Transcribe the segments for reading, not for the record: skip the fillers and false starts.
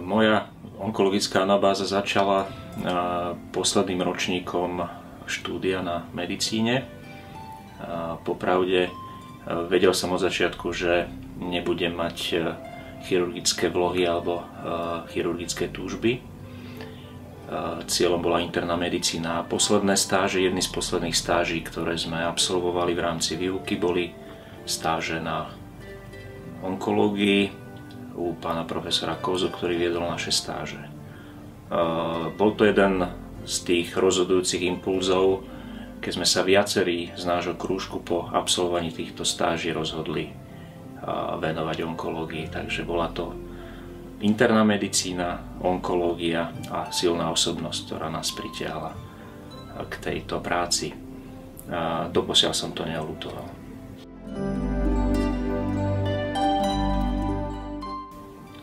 Moja onkologická anabáza začala posledným ročníkom štúdia na medicíne. Popravde vedel som od začiatku, že nebudem mať chirurgické vlohy alebo chirurgické túžby. Cieľom bola interná medicína. Posledné stáže, jedny z posledných stáží, ktoré sme absolvovali v rámci výuky, boli stáže na onkológii u pána profesora Kozu, ktorý viedol naše stáže. Bol to jeden z tých rozhodujúcich impulzov, keď sme sa viacerí z nášho krúžku po absolvovaní týchto stáží rozhodli venovať onkológii. Takže bola to interná medicína, onkológia a silná osobnosť, ktorá nás pritiahla k tejto práci. Doposiaľ som to neľutoval.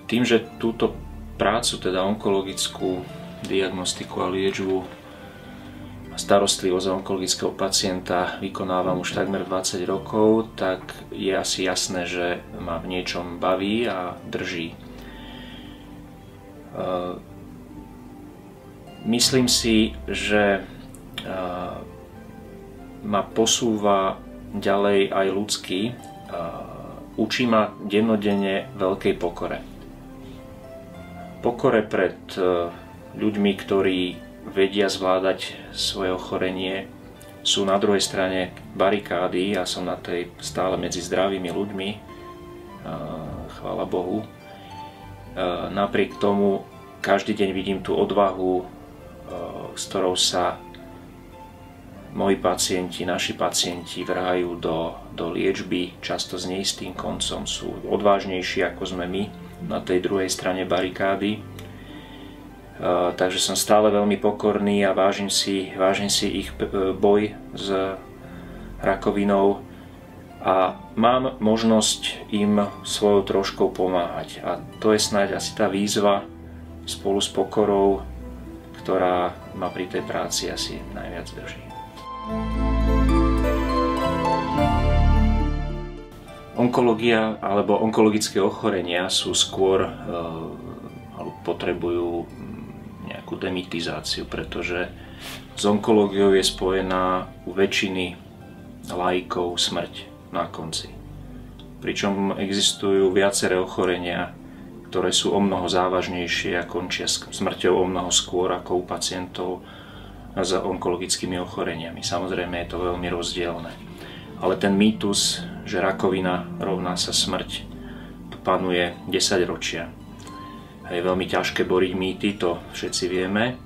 Tým, že túto prácu, teda onkologickú diagnostiku a liečbu a starostlivosť za onkologického pacienta vykonávam už takmer 20 rokov, tak je asi jasné, že ma v niečom baví a drží. Myslím si, že ma posúva ďalej aj ľudský. Učí ma dennodenne veľkej pokore. Pokore pred ľuďmi, ktorí vedia zvládať svoje ochorenie. Sú na druhej strane barikády, ja som na tej stále medzi zdravými ľuďmi, chvála Bohu. Napriek tomu každý deň vidím tú odvahu, s ktorou sa moji pacienti, naši pacienti vrhajú do liečby, často s neistým koncom, sú odvážnejší ako sme my na tej druhej strane barikády. Takže som stále veľmi pokorný a vážim si ich boj s rakovinou a mám možnosť im svojou troškou pomáhať. A to je snáď asi tá výzva spolu s pokorou, ktorá ma pri tej práci asi najviac drží. Onkológia alebo onkologické ochorenia sú skôr alebo potrebujú nejakú demitizáciu, pretože s onkológiou je spojená u väčšiny laikov smrť na konci. Pričom existujú viaceré ochorenia, ktoré sú omnoho závažnejšie a končia smrťou omnoho skôr ako u pacientov s onkologickými ochoreniami. Samozrejme je to veľmi rozdielne. Ale ten mýtus, že rakovina rovná sa smrť, tu panuje 10 ročia. Je veľmi ťažké boriť mýty, to všetci vieme.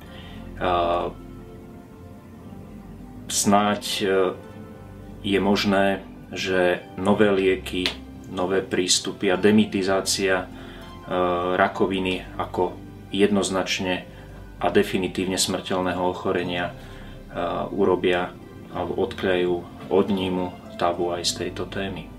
Snáď je možné, že nové lieky, nové prístupy a demitizácia rakoviny ako jednoznačne a definitívne smrteľného ochorenia urobia alebo odkľajú, odnímu tabu aj z tejto témy.